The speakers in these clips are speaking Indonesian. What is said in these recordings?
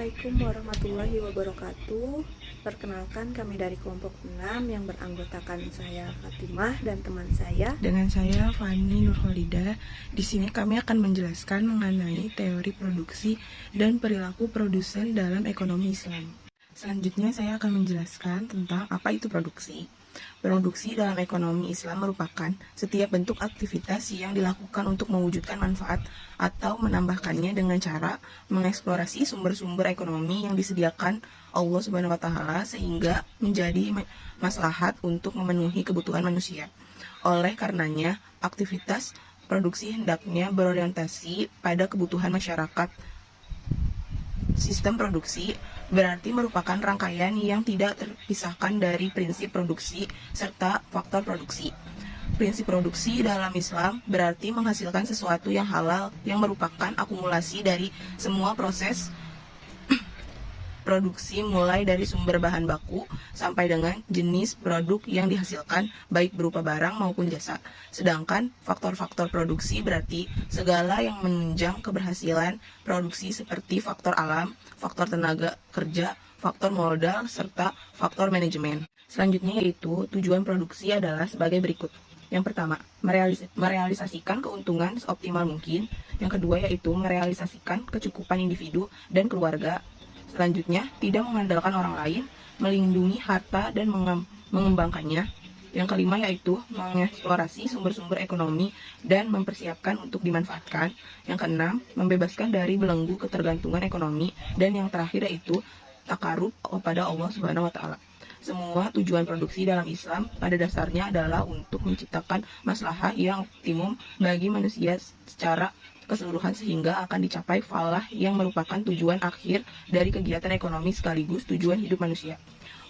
Assalamualaikum warahmatullahi wabarakatuh. Perkenalkan, kami dari kelompok 6 yang beranggotakan saya Fatimah dan teman saya. Dengan saya Fani Nurholida. Di sini kami akan menjelaskan mengenai teori produksi dan perilaku produsen dalam ekonomi Islam. Selanjutnya saya akan menjelaskan tentang apa itu produksi. Produksi dalam ekonomi Islam merupakan setiap bentuk aktivitas yang dilakukan untuk mewujudkan manfaat atau menambahkannya dengan cara mengeksplorasi sumber-sumber ekonomi yang disediakan Allah Subhanahu wa taala sehingga menjadi maslahat untuk memenuhi kebutuhan manusia. Oleh karenanya, aktivitas produksi hendaknya berorientasi pada kebutuhan masyarakat. Sistem produksi berarti merupakan rangkaian yang tidak terpisahkan dari prinsip produksi serta faktor produksi. Prinsip produksi dalam Islam berarti menghasilkan sesuatu yang halal yang merupakan akumulasi dari semua proses produksi mulai dari sumber bahan baku sampai dengan jenis produk yang dihasilkan baik berupa barang maupun jasa. Sedangkan faktor-faktor produksi berarti segala yang menunjang keberhasilan produksi seperti faktor alam, faktor tenaga kerja, faktor modal, serta faktor manajemen. Selanjutnya yaitu tujuan produksi adalah sebagai berikut. Yang pertama, merealisasikan keuntungan seoptimal mungkin. Yang kedua yaitu merealisasikan kecukupan individu dan keluarga. Selanjutnya, tidak mengandalkan orang lain, melindungi harta dan mengembangkannya. Yang kelima yaitu mengeksplorasi sumber-sumber ekonomi dan mempersiapkan untuk dimanfaatkan. Yang keenam, membebaskan dari belenggu ketergantungan ekonomi. Dan yang terakhir yaitu takarub kepada Allah Subhanahu wa taala. Semua tujuan produksi dalam Islam pada dasarnya adalah untuk menciptakan maslahah yang optimum bagi manusia secara keseluruhan sehingga akan dicapai falah yang merupakan tujuan akhir dari kegiatan ekonomi sekaligus tujuan hidup manusia.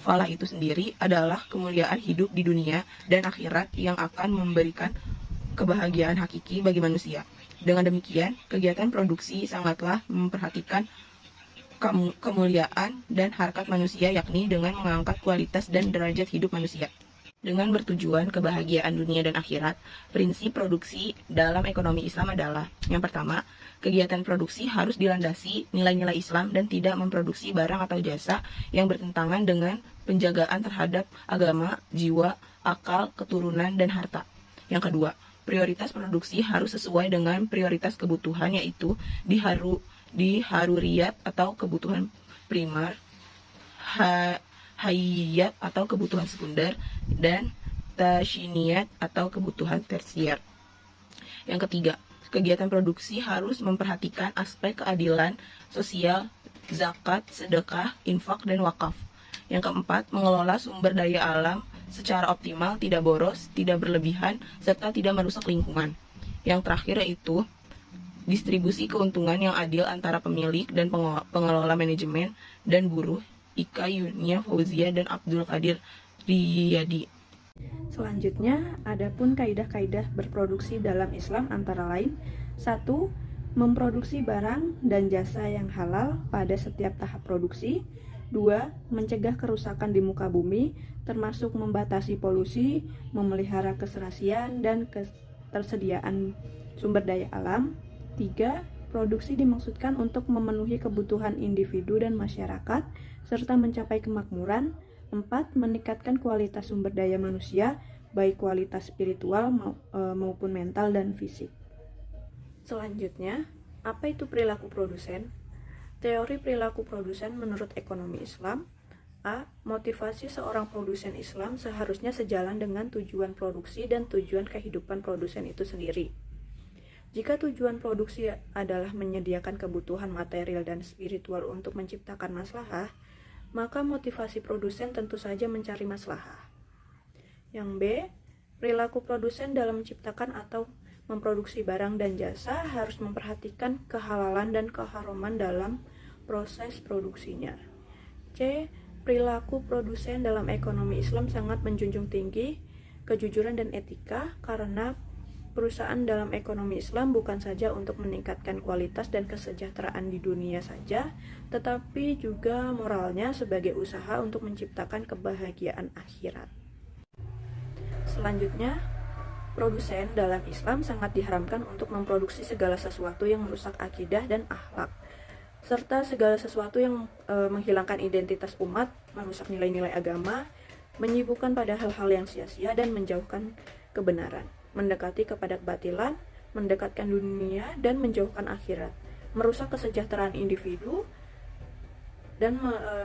Falah itu sendiri adalah kemuliaan hidup di dunia dan akhirat yang akan memberikan kebahagiaan hakiki bagi manusia. Dengan demikian, kegiatan produksi sangatlah memperhatikan kemuliaan dan harkat manusia, yakni dengan mengangkat kualitas dan derajat hidup manusia. Dengan bertujuan kebahagiaan dunia dan akhirat, prinsip produksi dalam ekonomi Islam adalah: yang pertama, kegiatan produksi harus dilandasi nilai-nilai Islam dan tidak memproduksi barang atau jasa yang bertentangan dengan penjagaan terhadap agama, jiwa, akal, keturunan, dan harta. Yang kedua, prioritas produksi harus sesuai dengan prioritas kebutuhan, yaitu diharuriyat atau kebutuhan primer, hayyat atau kebutuhan sekunder, dan tashiniyat atau kebutuhan tersier. Yang ketiga, kegiatan produksi harus memperhatikan aspek keadilan sosial, zakat, sedekah, infak, dan wakaf. Yang keempat, mengelola sumber daya alam secara optimal, tidak boros, tidak berlebihan, serta tidak merusak lingkungan. Yang terakhir yaitu distribusi keuntungan yang adil antara pemilik dan pengelola manajemen dan buruh. Ika Yunia Fauzia dan Abdul Qadir Riyadi. Selanjutnya, adapun kaidah-kaidah berproduksi dalam Islam antara lain: 1. Memproduksi barang dan jasa yang halal pada setiap tahap produksi. 2. Mencegah kerusakan di muka bumi, termasuk membatasi polusi, memelihara keserasian dan ketersediaan sumber daya alam. 3. Produksi dimaksudkan untuk memenuhi kebutuhan individu dan masyarakat, serta mencapai kemakmuran. 4. Meningkatkan kualitas sumber daya manusia, baik kualitas spiritual maupun mental dan fisik. Selanjutnya, apa itu perilaku produsen? Teori perilaku produsen menurut ekonomi Islam: A. Motivasi seorang produsen Islam seharusnya sejalan dengan tujuan produksi dan tujuan kehidupan produsen itu sendiri. Jika tujuan produksi adalah menyediakan kebutuhan material dan spiritual untuk menciptakan maslahah, maka motivasi produsen tentu saja mencari maslahah. Yang B. Perilaku produsen dalam menciptakan atau memproduksi barang dan jasa harus memperhatikan kehalalan dan keharuman dalam proses produksinya. C. Perilaku produsen dalam ekonomi Islam sangat menjunjung tinggi kejujuran dan etika, karena perusahaan dalam ekonomi Islam bukan saja untuk meningkatkan kualitas dan kesejahteraan di dunia saja, tetapi juga moralnya sebagai usaha untuk menciptakan kebahagiaan akhirat. Selanjutnya, produsen dalam Islam sangat diharamkan untuk memproduksi segala sesuatu yang merusak akidah dan akhlak. serta segala sesuatu yang menghilangkan identitas umat, merusak nilai-nilai agama, menyibukkan pada hal-hal yang sia-sia dan menjauhkan kebenaran, mendekati kepada kebatilan, mendekatkan dunia dan menjauhkan akhirat, merusak kesejahteraan individu dan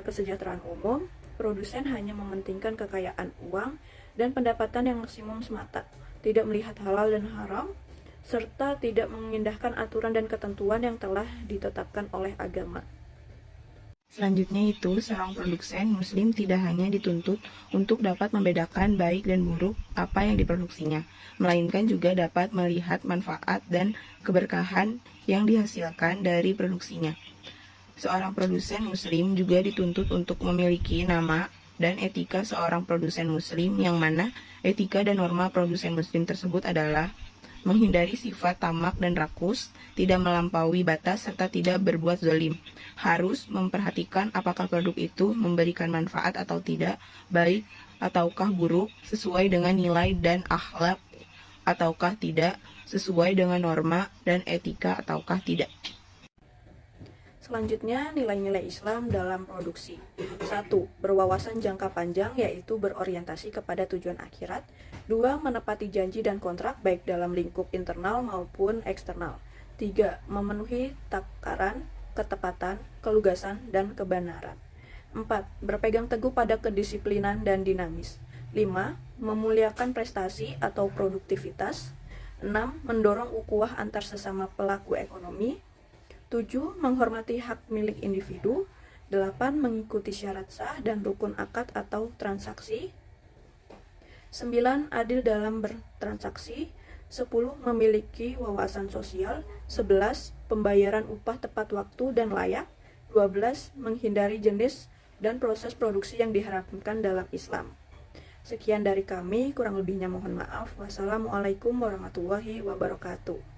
kesejahteraan umum. Produsen hanya mementingkan kekayaan uang dan pendapatan yang maksimum semata, tidak melihat halal dan haram, serta tidak mengindahkan aturan dan ketentuan yang telah ditetapkan oleh agama. Selanjutnya itu, seorang produsen muslim tidak hanya dituntut untuk dapat membedakan baik dan buruk apa yang diproduksinya, melainkan juga dapat melihat manfaat dan keberkahan yang dihasilkan dari produksinya. Seorang produsen muslim juga dituntut untuk memiliki nama dan etika seorang produsen muslim, yang mana etika dan norma produsen muslim tersebut adalah menghindari sifat tamak dan rakus, tidak melampaui batas, serta tidak berbuat zalim. Harus memperhatikan apakah produk itu memberikan manfaat atau tidak, baik ataukah buruk, sesuai dengan nilai dan akhlak ataukah tidak, sesuai dengan norma dan etika ataukah tidak. Selanjutnya, nilai-nilai Islam dalam produksi. 1. Berwawasan jangka panjang, yaitu berorientasi kepada tujuan akhirat. 2. Menepati janji dan kontrak, baik dalam lingkup internal maupun eksternal. 3. Memenuhi takaran, ketepatan, kelugasan, dan kebenaran. 4. Berpegang teguh pada kedisiplinan dan dinamis. 5. Memuliakan prestasi atau produktivitas. 6. Mendorong ukhuwah antar sesama pelaku ekonomi. 7. Menghormati hak milik individu. 8. Mengikuti syarat sah dan rukun akad atau transaksi. 9. Adil dalam bertransaksi. 10. Memiliki wawasan sosial. 11. Pembayaran upah tepat waktu dan layak. 12. Menghindari jenis dan proses produksi yang diharamkan dalam Islam. Sekian dari kami, kurang lebihnya mohon maaf. Wassalamualaikum warahmatullahi wabarakatuh.